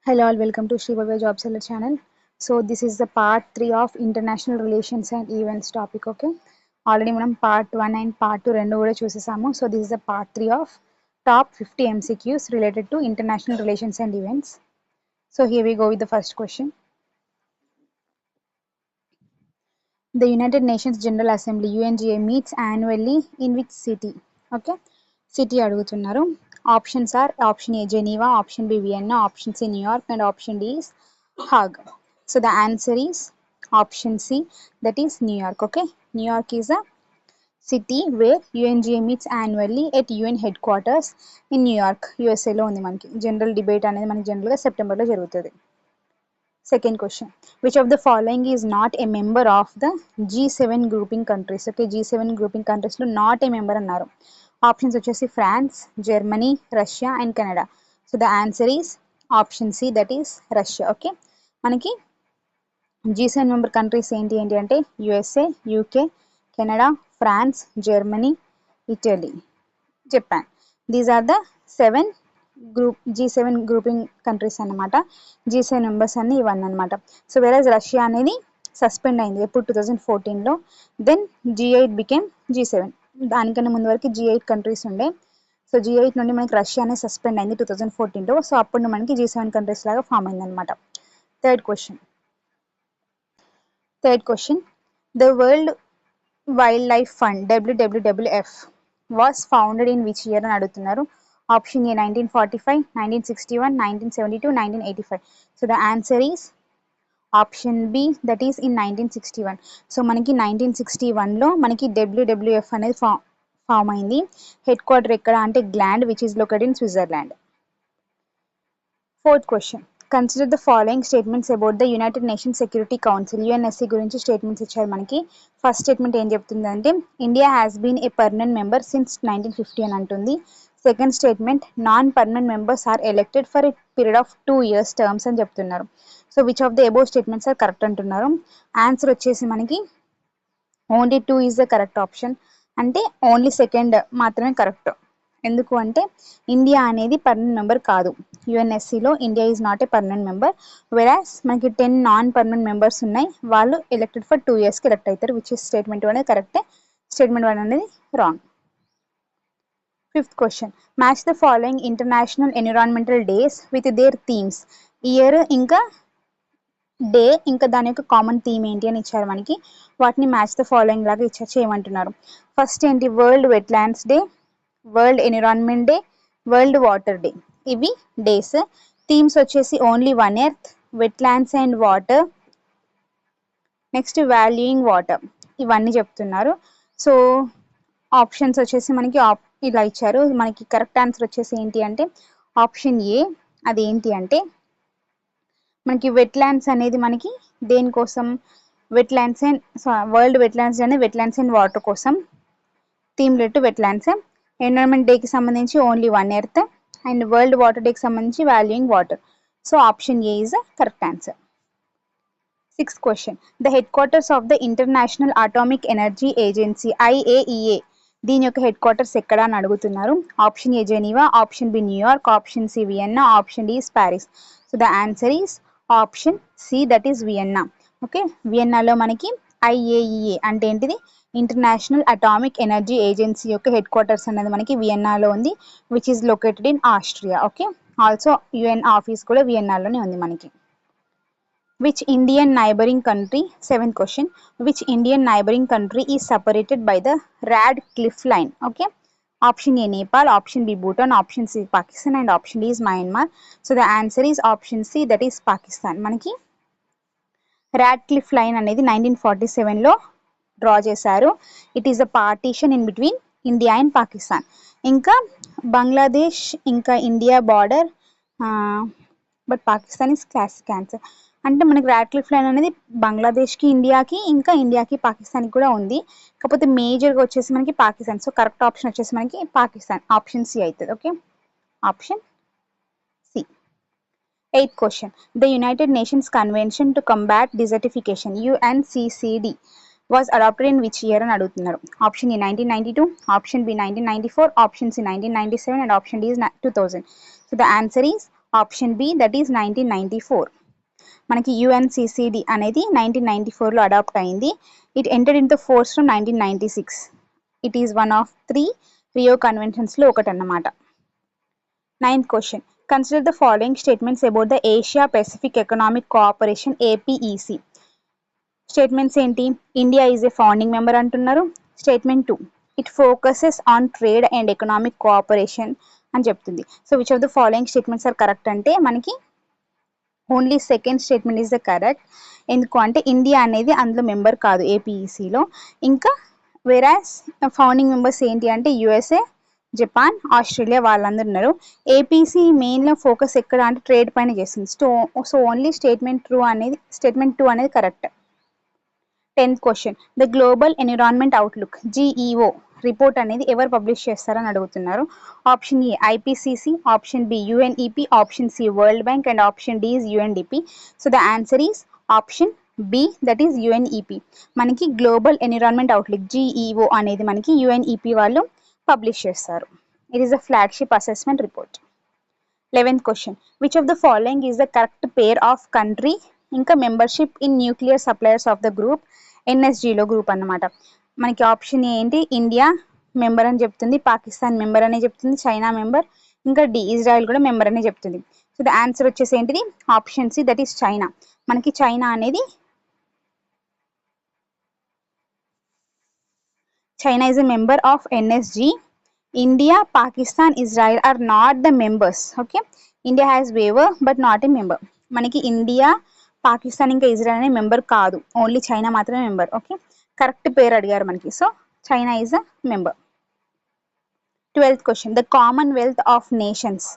Hello all, welcome to Shri Bhavya Job Seller channel. So this is the part 3 of international relations and events topic. Okay, already మనం part 1 and part 2 రెండు కూడా చూసేసాము. So this is the part 3 of top 50 MCQs related to international relations and events. So here we go with the first question. The United Nations General Assembly UNGA meets annually in which city? Okay, city అడుగుతున్నారు. Options are option A Geneva, option B Vienna, option C New York and option D is Hague. So the answer is option C, that is New York. Okay, New York is a city where UNGA meets annually at UN headquarters in New York, USA లో ఉంది మనకి. General debate అనేది మనకి జనరల్గా సెప్టెంబర్లో జరుగుతుంది. Second question, which of the following is not a member of the G7 grouping countries? Okay, G7 grouping countries లో not a member అన్నారు. ఆప్షన్స్ వచ్చేసి France, Germany, Russia and Canada. So the answer is option C, that is Russia. Okay, మనకి G7 member countries ఏంటి అంటే USA, UK, Canada, France, Germany, Italy, Japan. These are the 7 G7 grouping countries అన్నమాట. G7 members అన్ని ఇవన్నీ అనమాట. So వేరేజ్ Russia అనేది suspend అయింది ఎప్పుడు 2014లో. Then G8 became G7. దానికన్నా ముందు వరకు G8 కంట్రీస్ ఉండే. సో G8 నుండి మనకి రష్యా అనేది సస్పెండ్ అయింది 2014లో. సో అప్పుడు మనకి G7 కంట్రీస్ లాగా ఫామ్ అయింది అనమాట. Third question, the world wildlife fund WWF was founded in which year అని అడుగుతున్నారు. Option A 1945, 1961, 1972, 1985. So the answer is option B, that is in 1961. సో మనకి 1961లో మనకి WWF అనేది ఫామ్ అయింది. హెడ్ క్వార్టర్ ఎక్కడ అంటే Gland, which is located in Switzerland. Fourth question, consider the following statements about the United Nations Security Council. UNSC గురించి statements ఇచ్చారు మనకి. ఫస్ట్ స్టేట్మెంట్ ఏం చెప్తుందంటే India has been a permanent member since 1950 అని అంటుంది. Second statement, non permanent members are elected for a period of 2 years terms అని చెప్తున్నారు. So which of the above statements are correct అంటున్నారు. Answer వచ్చేసి మనకి only 2 is the correct option. అంటే only second మాత్రమే correct. ఎందుకు అంటే ఇండియా అనేది పర్మనెంట్ మెంబర్ కాదు. యుఎన్ఎస్సిలో India is not a permanent member. Whereas మనకి 10 నాన్ పర్మనెంట్ మెంబర్స్ ఉన్నాయి. వాళ్ళు ఎలెక్టెడ్ ఫర్ 2 yearsకి ఎలెక్ట్ అవుతారు. విచ్ ఇస్ స్టేట్మెంట్ అనేది కరెక్టే. స్టేట్మెంట్ 1 అనేది wrong. Fifth question, match the following international environmental days with their themes. Year ఇంకా డే ఇంకా దాని యొక్క కామన్ థీమ్ ఏంటి అని ఇచ్చారు మనకి. వాటిని మ్యాచ్ ద ఫాలోయింగ్ లాగా చేయమంటున్నారు. ఫస్ట్ ఏంటి, world wetlands day, world environment day, world water day. ఇవి డేస్. థీమ్స్ వచ్చేసి only one earth, wetlands and water, next valuing water, ఇవన్నీ చెప్తున్నారు. సో ఆప్షన్స్ వచ్చేసి మనకి ఇలా ఇచ్చారు. మనకి కరెక్ట్ ఆన్సర్ వచ్చేసి ఏంటి అంటే ఆప్షన్ ఏ. అది ఏంటి అంటే మనకి వెట్లాండ్స్ అనేది మనకి దేనికోసం, వెట్లాండ్స్ అండ్ వరల్డ్ వెట్లాండ్స్ అనేది వెట్లాండ్స్ అండ్ వాటర్ కోసం. Theme related to wetlands. Environment డేకి సంబంధించి only one earth and World Water డేకి సంబంధించి valuing water. So option A is the correct answer. Sixth question, the headquarters of the International atomic energy Agency IAEA దీని యొక్క headquarters ఎక్కడ అని అడుగుతున్నారు. Option A Geneva, option B New York, option C Vienna, option D is Paris. So the answer is option C, that is Vienna. Okay, వియన్నాలో మనకి IAEA అంటే ఏంటిది, international atomic energy agency యొక్క హెడ్ క్వార్టర్స్ అనేది మనకి వియన్నాలో ఉంది, which is located in Austria. Okay, also UN office కూడా వియన్నాలోనే ఉంది మనకి. Which Indian neighboring country, seventh question, which Indian neighboring country is separated by the Radcliffe line? Okay, option A Nepal, option B Bhutan, option C Pakistan and option D is Myanmar. So the answer is option C, that is Pakistan. మనకి Radcliffe line అనేది 1947లో draw చేశారు. It is a partition in between India and Pakistan. ఇంకా బంగ్లాదేశ్ ఇంకా India border, but Pakistan is classic answer. అంటే మనకి Radcliffe line అనేది బంగ్లాదేశ్కి, ఇండియాకి, ఇంకా ఇండియాకి పాకిస్తాన్కి కూడా ఉంది. కాకపోతే మేజర్గా వచ్చేసి మనకి పాకిస్తాన్. సో కరెక్ట్ ఆప్షన్ వచ్చేసి మనకి పాకిస్తాన్, ఆప్షన్ సి అవుతుంది. Okay, option C. Eighth question, the United Nations Convention to Combat Desertification UNCCD was adopted in which year అని అడుగుతున్నారు. Option A 1992, option B 1994, option C 1997 and option D is 2000. So the answer is option B that is 1994. మనకి UNCCD అనేది 1994లో adopt అయింది. It entered in the force from 1996. It is one of 3 Rio కన్వెన్షన్స్లో ఒకటన్నమాట. 9th question, consider the following statements about the Asia Pacific economic cooperation APEC. Statements ఏంటి? India is a founding member అంటున్నారు. Statement 2, it focuses on trade and economic cooperation అని చెప్తుంది. So which of the following statements are correct అంటే మనకి only second statement is the correct. ఎందుకు అంటే India అనేది అందులో మెంబర్ కాదు APECలో. ఇంకా వెరాస్ ఫౌండింగ్ మెంబర్స్ ఏంటి అంటే USA, జపాన్, ఆస్ట్రేలియా వాళ్ళందరూ ఉన్నారు. APEC మెయిన్లో ఫోకస్ ఎక్కడ అంటే ట్రేడ్ పైన చేస్తుంది. సో ఓన్లీ స్టేట్మెంట్ 2 అనేది correct. 10th question, the Global Environment Outlook GEO report అనేది ఎవరు పబ్లిష్ చేస్తారని అడుగుతున్నారు. Option A IPCC, option B UNEP, option C World Bank and option D is UNDP. So the answer is option B that is UNEP. మనకి Global Environment Outlook GEO అనేది మనకి UNEP వాళ్ళు publish చేస్తారు. It is a flagship assessment report. 11th question, which of the following is the correct pair of country ఇంకా membership in nuclear suppliers of the group NSGలో group అన్నమాట. మనకి option ఏంటి? India member అని చెప్తుంది, Pakistan member అని చెప్తుంది, చైనా మెంబర్, ఇంకా డి ఇజ్రాయెల్ కూడా మెంబర్ అని చెప్తుంది. సో ద ఆన్సర్ వచ్చేసి ఏంటిది? Option C that is China. మనకి China is a member of NSG. India, Pakistan, Israel are not the members. Okay, India has waiver but not a member. మనకి India, Pakistan ఇంకా Israel అనే member కాదు, only China మాత్రమే member. Okay, correct పేరు అడిగారు మనకి. So China is a member. 12th question, the Commonwealth of nations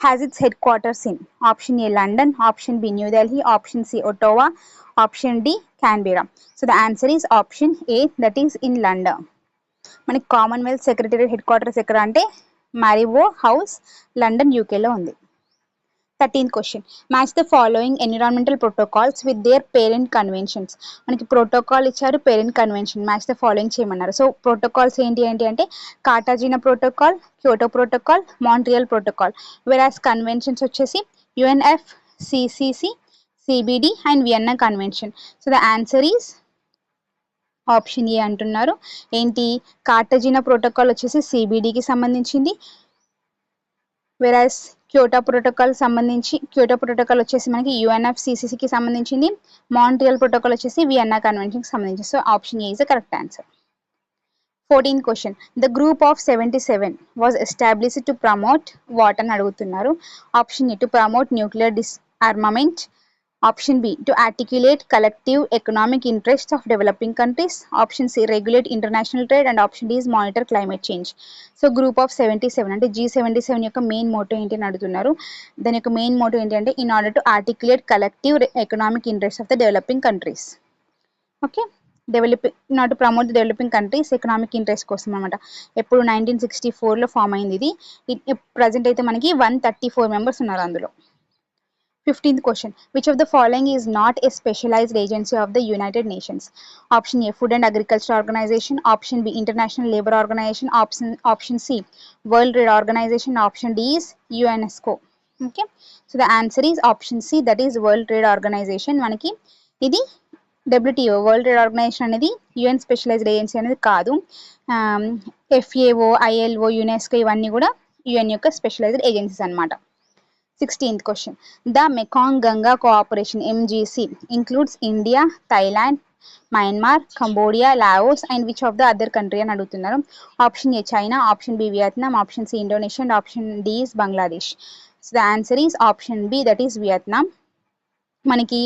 has its headquarters in option A London, option B New Delhi, option C Ottawa, option D Canberra. So the answer is option A that is in London. మనకి commonwealth secretary headquarters ఎక్కడ అంటే Marlborough house, London UKలో ఉంది. 13th question, match the following environmental protocols with their parent conventions. మనకి protocol ఇచ్చారు, parent convention, match the following చేయమన్నారు. So protocols ఏంటి అంటే Cartagena protocol, Kyoto protocol, Montreal protocol. Whereas conventions వచ్చేసి UNFCCC, CBD and Vienna convention. So the answer is option A అంటున్నారు. ఏంటి? కార్టాజినా protocol వచ్చేసి CBDకి సంబంధించింది. వెరాస్ క్యోటో ప్రోటోకాల్ వచ్చేసి మనకి UNFCCCకి సంబంధించింది. మాంట్రియల్ ప్రోటోకాల్ వచ్చేసి వియన్నా కన్వెన్షన్కి సంబంధించింది. So option A is the correct answer. 14th question, the group of 77 was established to promote what అని అడుగుతున్నారు. Option A to promote nuclear disarmament, option B to articulate collective economic interest of developing countries, option C regulate international trade and option D is monitor climate change. So group of 77 అంటే G77 యొక్క main motto ఏంటి అని అడుగుతున్నారు. దాని యొక్క main motto ఏంటి అంటే in order to articulate collective economic interest of the developing countries. Okay, not to promote the developing countries economic interest కోసం అనమాట. ఎప్పుడు 1964లో ఫామ్ అయింది ఇది. ప్రజెంట్ అయితే మనకి 134 మెంబర్స్ ఉన్నారు అందులో. 15th question, which of the following is not a specialized agency of the United Nations? Option A, Food and Agriculture Organization, option B, International Labour Organization, option C, World Trade Organization, option D is UNESCO. Okay, so the answer is option C, that is World Trade Organization. మనకి ఇది WTO world trade organisation అనేది UN specialised agency అనేది కాదు. FAO, ILO, UNESCO ఇవన్నీ కూడా UN యొక్క specialised agencies అనమాట. 16th question, the Mekong Ganga Cooperation MGC includes India, Thailand, Myanmar, Cambodia, Laos and which of the other country అని అడుగుతున్నారు. Option A China, option B Vietnam, option C Indonesia and option D is Bangladesh. So the answer is option B that is Vietnam. మనకి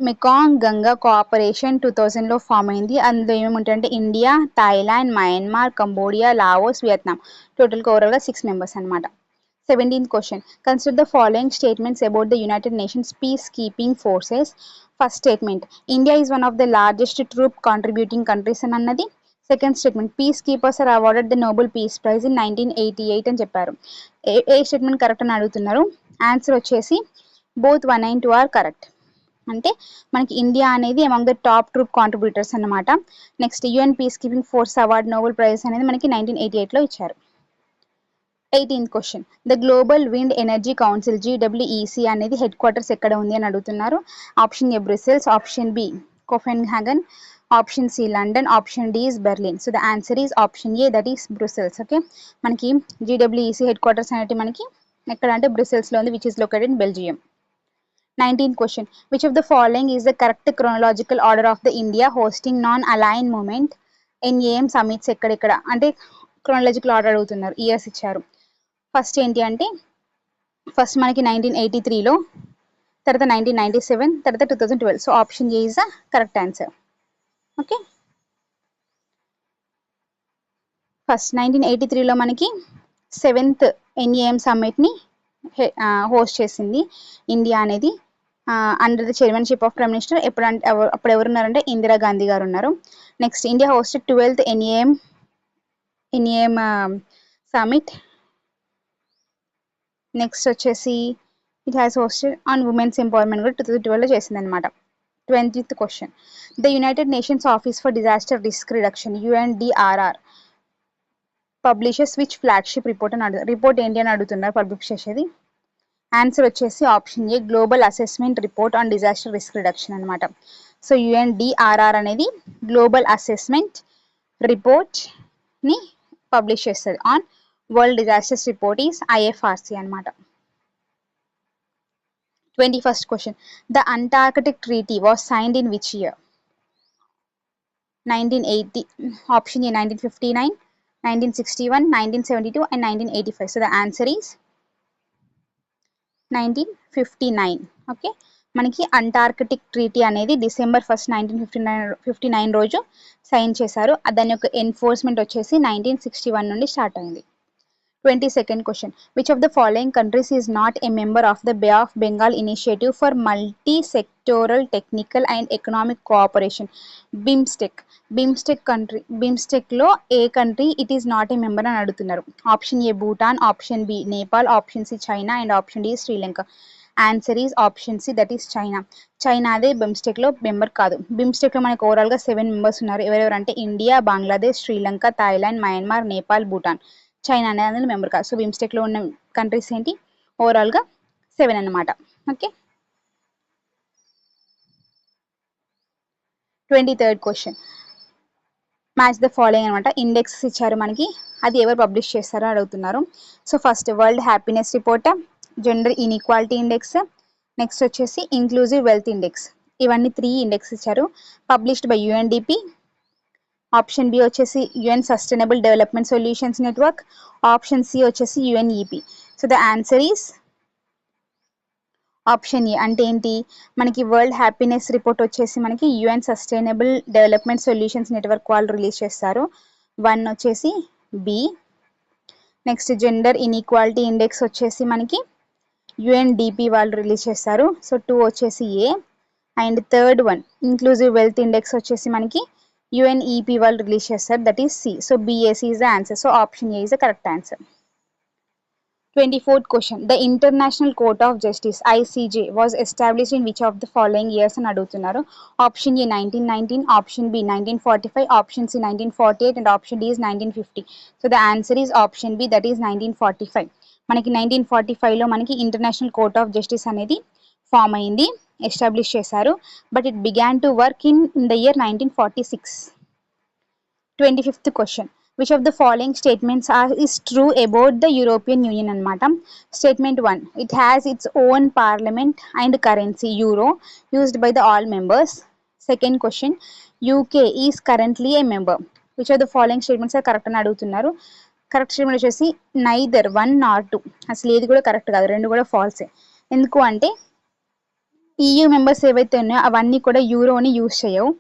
Mekong Ganga cooperation 2000లో form అయింది. అందులో ఏమేమింటాయంటే India, Thailand, Myanmar, Cambodia, Laos, Vietnam. టోటల్గా ఓవరాల్గా 6 members అనమాట. 17th question, consider the following statements about the United Nations peacekeeping forces. First statement, India is one of the largest troop contributing countries అని అన్నది. Second statement, peacekeepers are awarded the Nobel Peace Prize in 1988 అని చెప్పారు. ఏ statement correct అని అడుగుతున్నారు. Answer వచ్చేసి both 1 and 2 are correct. అంటే మనకి India అనేది among the top troop contributors అనమాట. Next UN peacekeeping force award Nobel prize అనేది మనకి 1988లో ఇచ్చారు. 18th question the global wind energy council GWEC అనేది హెడ్ క్వార్టర్స్ ఎక్కడ ఉంది అని అడుగుతున్నారు. Option A Brussels, option B Copenhagen, option C London, option D is Berlin. So the answer is option A, that is Brussels. Okay, మనకి GWEC headquarters అనేవి మనకి ఎక్కడ అంటే బ్రిసెల్స్ లో ఉంది, which is located in Belgium. 19th question which of the following is the correct chronological order of the India hosting non aligned movement NAM summits ఎక్కడెక్కడ అంటే chronological order అడుగుతున్నారు, years ఇచ్చారు. ఫస్ట్ ఏంటి అంటే ఫస్ట్ మనకి 1983లో, తర్వాత 1997, తర్వాత 2012. So option A is the correct answer. Okay, first 1983లో మనకి 7th NAM సమ్మిట్ని హోస్ట్ చేసింది ఇండియా అనేది under the chairmanship of prime minister. అప్పుడు ఎవరు ఉన్నారంటే ఇందిరా గాంధీ గారు ఉన్నారు. Next India hosted 12th NAM summit. Next వచ్చేసి it has hosted on women's empowerment కూడా 2012లో చేసింది అనమాట. 20th question the United Nations office for disaster risk reduction UNDRR publishes which flagship report అని రిపోర్ట్ ఏంటి అని అడుగుతున్నారు పబ్లిష్ చేసేది. ఆన్సర్ వచ్చేసి option A global assessment report on disaster risk reduction అనమాట. సో UNDRR అనేది గ్లోబల్ అసెస్మెంట్ రిపోర్ట్ ని publish చేస్తుంది on world disasters report is IFRC అనమాట. 21st question the Antarctic treaty was signed in which year? 1980, option A 1959, 1961, 1972 and 1985. So the answer is 1959. Okay, మనకి Antarctic treaty అనేది December 1, 1959 రోజు sign చేశారు. దాని యొక్క enforcement వచ్చేసి 1961 నుండి స్టార్ట్ అయింది. 22nd question which of the following countries is not a member of the Bay of Bengal initiative for multi sectoral technical and economic cooperation BIMSTEC లో ఏ country it is not a member అని అడుగుతున్నారు. Option A Bhutan, option B Nepal, option C China and option D Sri Lanka. Answer is option C, that is China. China అదే BIMSTEC లో member కాదు. BIMSTEC లో మనకు overall గా 7 మెంబర్స్ ఉన్నారు. ఎవరెవరంటే India, Bangladesh, Sri Lanka, Thailand, Myanmar, Nepal, Bhutan. China అనేది మెంబర్ కాదు. సో బిమ్స్టెక్ లో ఉన్న కంట్రీస్ ఏంటి ఓవరాల్ గా 7 అన్నమాట. Okay, 23rd question match the following అనమాట. ఇండెక్స్ ఇచ్చారు మనకి, అది ఎవరు పబ్లిష్ చేస్తారో అడుగుతున్నారు. So first world happiness report, gender inequality index, next వచ్చేసి ఇంక్లూజివ్ వెల్త్ ఇండెక్స్. ఇవన్నీ 3 ఇండెక్స్ ఇచ్చారు, published by UNDP. Option B వచ్చేసి UN sustainable development solutions network, option C వచ్చేసి UNEP. So the answer is option A. అంటే ఏంటి, మనకి world happiness report వచ్చేసి మనకి UN sustainable development solutions network వాళ్ళు రిలీజ్ చేస్తారు. 1 వచ్చేసి B. Next gender inequality index వచ్చేసి మనకి UNDP వాళ్ళు రిలీజ్ చేస్తారు. సో 2 వచ్చేసి A. And third one inclusive wealth index వచ్చేసి మనకి UNEP వాళ్ళు రిలీజ్ చేస్తారు, that is C. So BAC is the answer. So option A is the correct answer. 24th question the International Court of Justice ICJ was established in which of the following years అని అడుగుతున్నారు. Option A 1919, option B 1945, option C 1948 and option D is 1950. So the answer is option B, that is 1945. మనకి 1945లో మనకి International Court of Justice అనేది form అయింది, establish చేశారు. But it began to work in the year 1946. 25th question which of the following statements is true about the European Union అన్నమాట. Statement 1 it has its own parliament and currency euro used by the all members. Second question UK is currently a member. Which of the following statements are correct అని అడుగుతున్నారు. Correct statement వచ్చేసి neither 1 nor 2. అసలు ఏది కూడా correct కాదు, రెండు కూడా ఫాల్సే. ఎందుకు అంటే EU మెంబర్స్ ఏవైతే ఉన్నాయో అవన్నీ కూడా యూరోని యూజ్ చేయవు.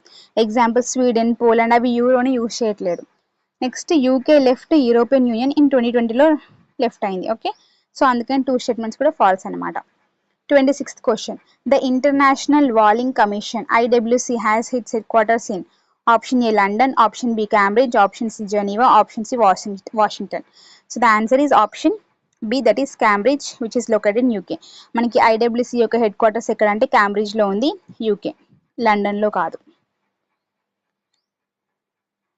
ఎగ్జాంపుల్ స్వీడన్, పోలాండ్ అవి యూరోని యూజ్ చేయట్లేదు. Next UK left European Union in 2020లో లెఫ్ట్ అయింది. ఓకే, సో అందుకని 2 స్టేట్మెంట్స్ కూడా ఫాల్స్ అనమాట. 26th question the international whaling commission IWC has its headquarters in option A London, option B Cambridge, option C Geneva, option C Washington. So the answer is option B, that is Cambridge which is located in UK. మనకి IWC యొక్క headquarters ఎక్కడ అంటే క్యాంబ్రిడ్జ్లో ఉంది, UK, లండన్లో కాదు.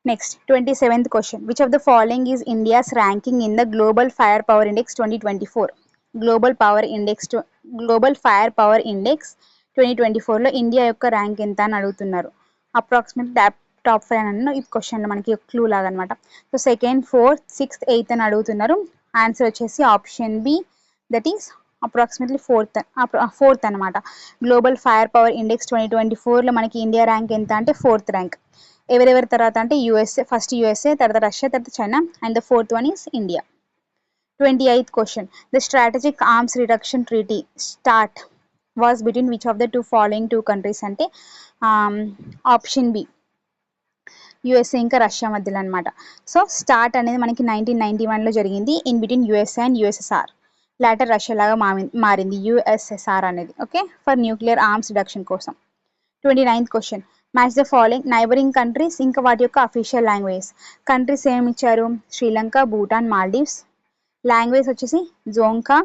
Next 27th question which of the following is India's ranking in the global fire power index 2024. Global fire power index 2024లో India యొక్క ర్యాంక్ ఎంత అని అడుగుతున్నారు. అప్రాక్సిమేట్ టాప్ 5 అన్న ఈ క్వశ్చన్లో మనకి క్లూ లాగా అనమాట. So second, fourth, sixth, eighth అని అడుగుతున్నారు. ఆన్సర్ వచ్చేసి option B, that is approximately fourth అనమాట. గ్లోబల్ ఫైర్ పవర్ ఇండెక్స్ 2024లో మనకి ఇండియా ర్యాంక్ ఎంత అంటే 4th ర్యాంక్. ఎవరెవరి తర్వాత అంటే యూఎస్ఏ, ఫస్ట్ యూఎస్ఏ, తర్వాత రష్యా, తర్వాత China, and the 4th one is India. 28th question. The Strategic Arms Reduction Treaty START was between which of the following two countries అంటే option B USA ఇంకా Russia మధ్యలో అనమాట. So start అనేది మనకి 1991లో జరిగింది in between USA and USSR. Later Russia లాగా మారింది యుఎస్ఎస్ఆర్ అనేది. Okay, for nuclear arms reduction కోసం. 29th question. Match the following neighbouring countries ఇంకా వాటి యొక్క అఫీషియల్ లాంగ్వేజ్. కంట్రీస్ ఏమి ఇచ్చారు? శ్రీలంక, భూటాన్, మాల్దీవ్స్. లాంగ్వేజ్ వచ్చేసి జోంకా,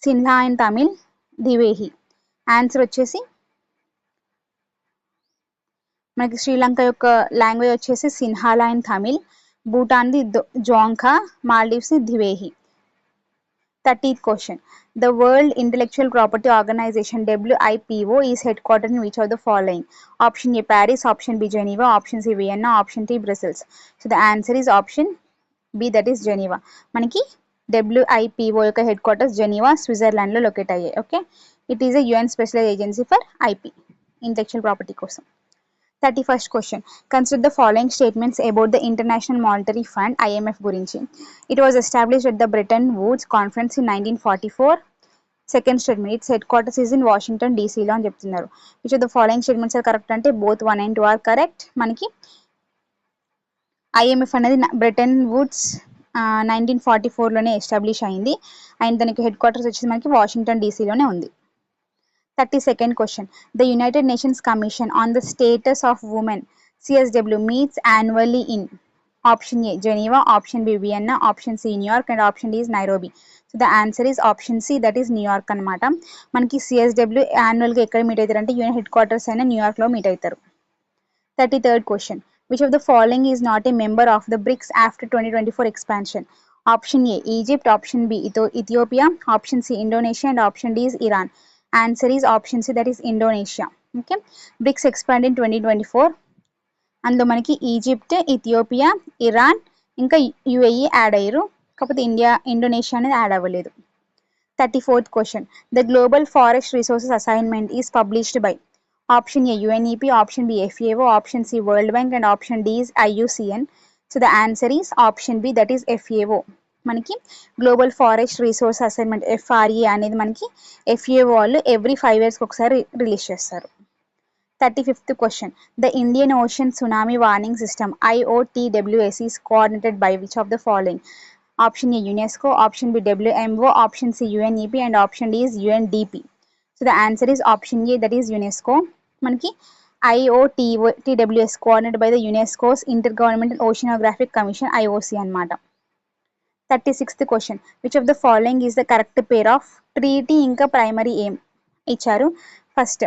సిన్హా అండ్ తమిళ్, దివేహి. ఆన్సర్ వచ్చేసి మనకి శ్రీలంక యొక్క లాంగ్వేజ్ వచ్చేసి సిన్హాలా అండ్ తమిళ్, భూటాన్ది Dzongkha, Maldives Dhivehi. 30th question. The World Intellectual Property Organization WIPO is headquartered in which of the following? Option A Paris, option B Geneva, option C Vienna, option D Brussels. So the answer is option B, that is Geneva. మనకి WIPO యొక్క head quarters Geneva, స్విట్జర్లాండ్లో locate అయ్యాయి. Okay, it is a UN special agency for IP, intellectual property కోసం. 31st question. Consider the following statements about the International Monetary Fund IMF గురించి. It was established at the Bretton Woods Conference in 1944. Second statement, its headquarters is in Washington DC లో అని చెప్తున్నారు. Which of the following statements are correct అంటే both 1 and 2 are correct. మనకి IMF అనేది Bretton Woods 1944లోనే establish అయింది and దానికి head quarters వచ్చేసి మనకి వాషింగ్టన్ డీసీలోనే ఉంది. 32nd question. The United Nations Commission on the Status of Women CSW meets annually in option A Geneva, option B Vienna, option C New York and option D is Nairobi. So the answer is option C, that is New York అనమాట. మనకి CSW యాన్యువల్గా ఎక్కడ meet అవుతారు అంటే UN head quarters అయినా న్యూయార్క్లో meet అవుతారు. 33rd question. Which of the following is not a member of the BRICS after 2024 expansion? Option A Egypt, option B Ethiopia, option C Indonesia and option D is Iran. Answer is option C, that is Indonesia. Okay, BRICS expanded in 2024. అందులో మనకి Egypt, Ethiopia, Iran ఇంకా UAE add అయ్యారు. కాకపోతే Indonesia అనేది add అవ్వలేదు. 34th question. The Global Forest Resources Assignment is published by option A UNEP, option B FAO, option C World Bank and option D is IUCN. So the answer is option B, that is FAO. మనకి global forest resource assignment FRA అనేది మనకి FAO వాళ్ళు every 5 years ఒకసారి release చేస్తారు. 35th question. The Indian Ocean Tsunami Warning System IOTWS is coordinated by which of the following? Option A UNESCO, option B WMO, option C UNEP and option D is UNDP. So the answer is option A, that is UNESCO. మనకి IOTWS coordinated by the UNESCO's Intergovernmental Oceanographic Commission IOC అనమాట. 36th question. Which of the following is the correct pair of treaty ఇంకా primary aim ఇచ్చారు? First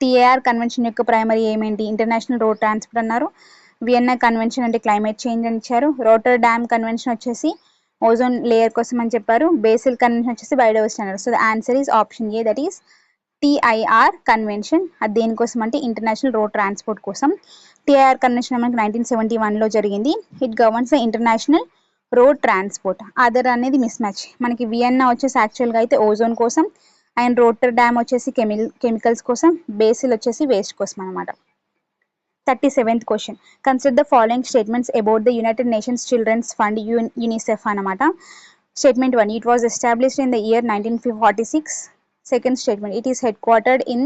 TAR convention యొక్క primary aim ఏంటి? International road transport అన్నారు. Vienna convention అంటే climate change అని ఇచ్చారు. Rotterdam convention వచ్చేసి ఓజోన్ లేయర్ కోసం అని చెప్పారు. బేసిల్ కన్వెన్షన్ వచ్చేసి బయోడైవర్సిటీ అన్నారు. So the answer is option A, that is TIR convention. అది దేనికోసం అంటే ఇంటర్నేషనల్ రోడ్ ట్రాన్స్పోర్ట్ కోసం. TIR కన్వెన్షన్ మనకి 1971లో జరిగింది. It governs the international road transport. Other అనేది మిస్ మ్యాచ్. మనకి వియన్నా వచ్చేసి యాక్చువల్గా అయితే ఓజోన్ కోసం అండ్ రోటర్డామ్ వచ్చేసి కెమికల్స్ కోసం, బేసిల్ వచ్చేసి వేస్ట్ కోసం అనమాట. 37th question. Consider the following statements about the United Nations Children's Fund UNICEF అనమాట. Statement 1. It was established in the year 1946. Second statement. It is headquartered in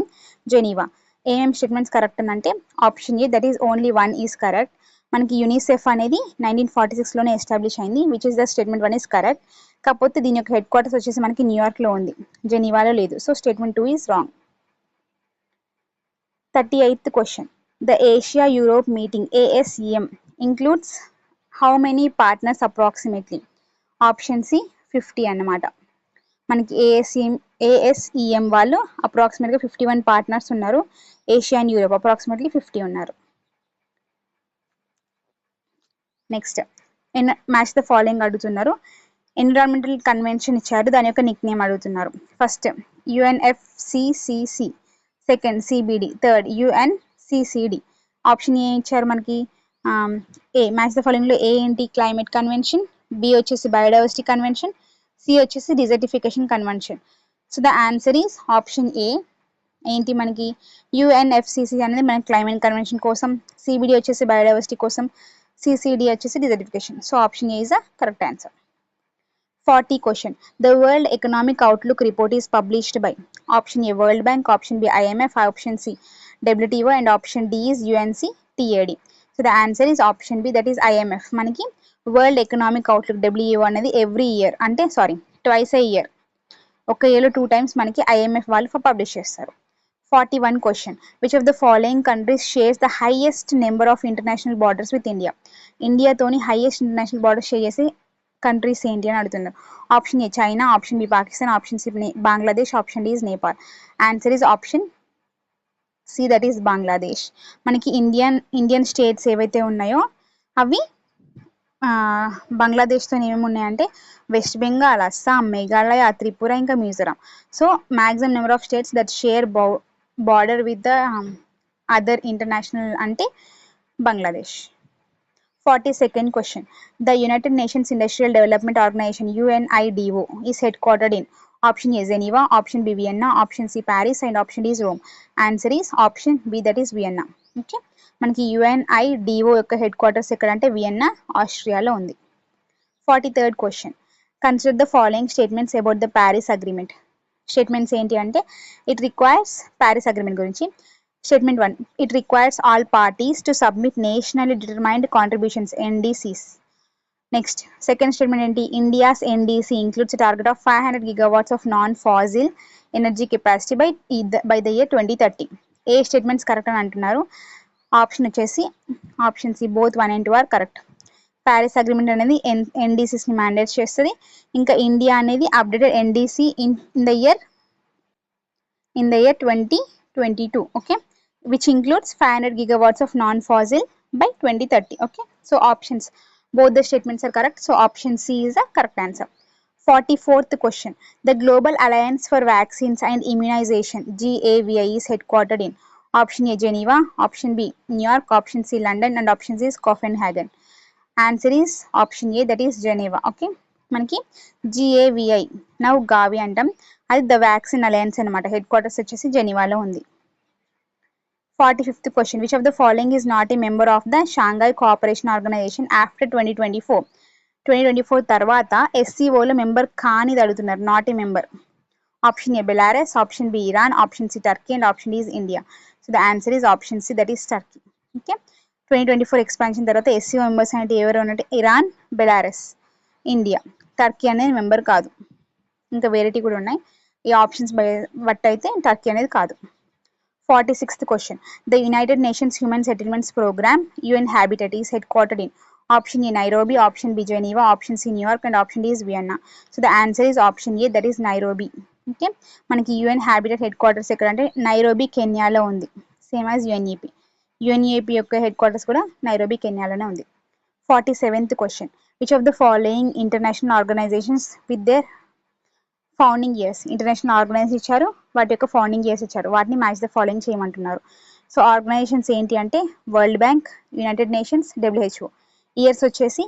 Geneva. ఏమేం statements correct అంటే option A, that is only 1 is correct. మనకి UNICEF అనేది 1946లోనే establish అయింది, which is the statement 1 is correct. కాకపోతే దీని యొక్క head quarters వచ్చేసి మనకి న్యూయార్క్లో ఉంది, జెనీవాలో లేదు. So statement 2 is wrong. 38th question. The Asia-Europe meeting ASEM includes how many partners approximately? Option C 50 అన్నమాట. మనకి ASEM వాళ్ళు అప్రాక్సిమేట్గా 51 పార్ట్నర్స్ ఉన్నారు. ఏషియా అండ్ యూరోప్ అప్రాక్సిమేట్లీ 50 ఉన్నారు. నెక్స్ట్ మ్యాచ్ ద ఫాలోయింగ్ అడుగుతున్నారు. ఎన్విరాన్మెంటల్ కన్వెన్షన్ ఇచ్చారు, దాని యొక్క నిక్ నేమ్ అడుగుతున్నారు. First UNFCCC, second CBD, third UNCCD. Option A ఇచ్చారు మనకి ఏ. మ్యాచ్ ద ఫాలోయింగ్ లో ఏ ఏంటి? క్లైమేట్ కన్వెన్షన్, బి వచ్చేసి బయోడైవర్సిటీ కన్వెన్షన్, సి వచ్చేసి desertification convention. So the answer is option ఏ. ఏంటి మనకి యుఎన్ఎఫ్సిసి అనేది మనకి క్లైమేట్ కన్వెన్షన్ కోసం, సిబిడి వచ్చేసి బయోడైవర్సిటీ కోసం, సిసిడి వచ్చేసి desertification. So option A is the correct answer. 40 question. The World Economic Outlook report is published by option A World Bank, option B IMF, option C WTO, and option D is UNCTAD. So the answer is option B, that is IMF. మనకి world economic outlook WEO అనేది every year, అంటే twice ఏ year, ఒక ఇయర్లో 2 times మనకి IMF వాళ్ళు publish చేస్తారు. 41 question. Which of the following countries shares the highest number of international borders with India? ఇండియాతోని highest international border share చేసే కంట్రీస్ ఏంటి అని అడుగుతున్నారు. Option A China, option B Pakistan, option C Bangladesh, option D is Nepal. Answer is option C, that is Bangladesh. మనకి Indian states ఏవైతే ఉన్నాయో అవి బంగ్లాదేశ్తో ఏమేమి ఉన్నాయంటే వెస్ట్ బెంగాల్, అస్సాం, మేఘాలయ, త్రిపుర, ఇంకా Mizoram. So maximum number of states that share border with the other international అంటే Bangladesh. 42nd question. The United Nations Industrial Development Organization UNIDO is headquartered in option A Geneva, option B Vienna, option C Paris, and option D is Rome. Answer is option B, that is Vienna. Okay, మనకి UNIDO యొక్క head quarters ఎక్కడంటే Vienna, ఆస్ట్రియాలో ఉంది. 43rd question. Consider the following statements about the Paris Agreement. Statements ఏంటి అంటే it requires, Paris agreement గురించి. Statement 1. It requires all parties to submit nationally determined contributions, NDCs. Next, second statement ఏంటి? India's NDC includes a target of 500 gigawatts of non-fossil energy capacity by the year 2030. ఏ statements correct అని అంటున్నారు? Option వచ్చేసి option C, both 1 and 2 are correct. Paris Agreement అనేది NDCs ని mandate చేస్తుంది. ఇంకా India అనేది updated NDC in the year 2022. Okay, which includes 500 gigawatts of non-fossil by 2030. Okay, so options, both the statements are correct. So option C is the correct answer. 44th question. The Global Alliance for Vaccines and Immunization GAVI is headquartered in option A Geneva, option B New York, option C London, and option C is Copenhagen. Answer is option A, that is Geneva. Okay, మనకి GAVI now Gavi అంటాం, అది the vaccine alliance అనమాట. Head quarters వచ్చేసి జెనీవాలో ఉంది. 45th question. Which of the following is not a member of the Shanghai Cooperation Organization after 2024? 2024 తర్వాత SCOలో member కానిది అడుగుతున్నారు, not a member. Option A Belarus, option B Iran, option C Turkey, and option D is India. So the answer is option C, that is Turkey. Okay, 2024 expansion తర్వాత SCO members అంటే ఎవరు ఉన్నట్టు? Iran, Belarus, India. Turkey అనేది member కాదు, ఇంకా వేరేటి కూడా ఉన్నాయి. ఈ ఆప్షన్స్ బట్టి అయితే టర్కీ అనేది కాదు. 46th question. The United Nations Human Settlements Program UN-Habitat is headquartered in option A Nairobi, option B Geneva, option C New York, and option D is Vienna. So the answer is option A, that is Nairobi. Okay, మనకి UN-Habitat head quarters ఎక్కడ అంటే Nairobi, కెన్యాలో ఉంది, same as UNEP. UNEP యొక్క head quarters కూడా Nairobi, కెన్యాలోనే ఉంది. 47th question. Which of the following international organizations with their founding years, international organisation ఇచ్చారు, వాటి యొక్క ఫౌండింగ్ ఇయర్స్ ఇచ్చారు, వాటిని మ్యాచ్ ద ఫాలోయింగ్ చేయమంటున్నారు. సో ఆర్గనైజేషన్స్ ఏంటి అంటే World Bank, United Nations, WHO. Years వచ్చేసి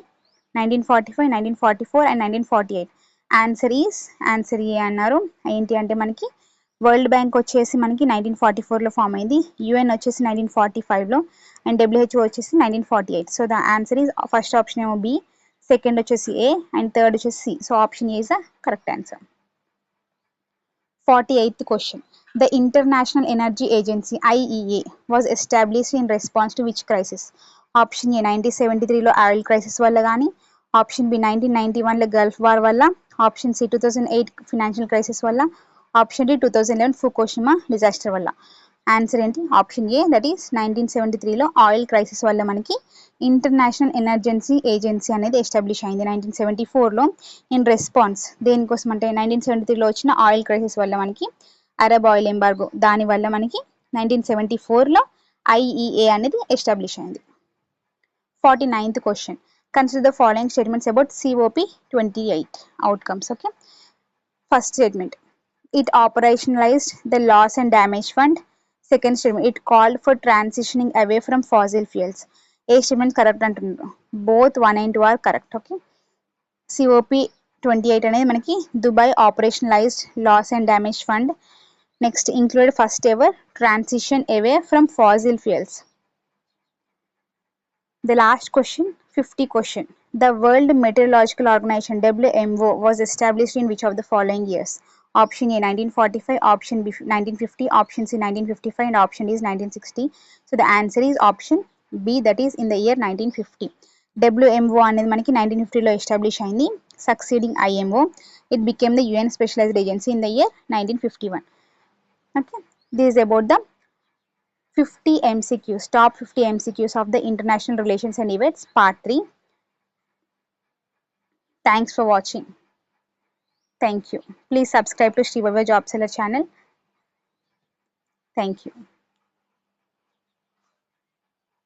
1945, 1944 అండ్ 1948. ఆన్సర్ ఏ అన్నారు. ఏంటి అంటే మనకి వరల్డ్ బ్యాంక్ వచ్చేసి మనకి 1944లో ఫామ్ అయింది, UN వచ్చేసి 1945లో, అండ్ WHO వచ్చేసి 1948. So the answer is first option ఏమో బి, సెకండ్ వచ్చేసి ఏ, అండ్ థర్డ్ వచ్చేసి C. So option A is the correct answer. 48th question. The International Energy Agency IEA was established in response to which crisis? Option A 1973లో oil crisis వల్ల కానీ, option B 1991లో Gulf war వల్ల, option C 2008 financial crisis వల్ల, option D 2011 Fukushima disaster వల్ల. Answer ఏంటి? Option A, that is 1973లో oil crisis వల్ల మనకి ఇంటర్నేషనల్ ఎనర్జెన్సీ ఏజెన్సీ అనేది ఎస్టాబ్లిష్ అయింది. 1974లో ఇన్ రెస్పాన్స్ దేనికోసం అంటే 1973లో వచ్చిన ఆయిల్ క్రైసిస్ వల్ల మనకి అరబ్ ఆయిల్ ఎంబార్గో, దానివల్ల మనకి 1974లో IEA అనేది ఎస్టాబ్లిష్ అయింది. 49th question. Consider the following statements about COP28 outcomes. Okay. First statement, it operationalized the loss and damage fund. Second statement, it called for transitioning away from fossil fuels. A statement correct అంటున్నారు. Both 1 and 2 are correct. Okay. COP28 అనేది మనకి Dubai operationalised loss and damage fund. Next include first ever transition away from fossil fuels. The last question, 50 question. The World Meteorological Organization WMO was established in which of the following years? Option A 1945, option B 1950, option C 1955 and option D is 1960. So the answer is option B, that is in the year 1950. WMO అనేది మనకి 1950లో establish అయింది, succeeding IMO. It became the UN specialized agency in the year 1951. Okay, this is about the 50 MCQs, top 50 MCQs of the international relations and events, part 3. Thanks for watching. Thank you. Please subscribe to Sri Vaibhav Job Seller channel. Thank you.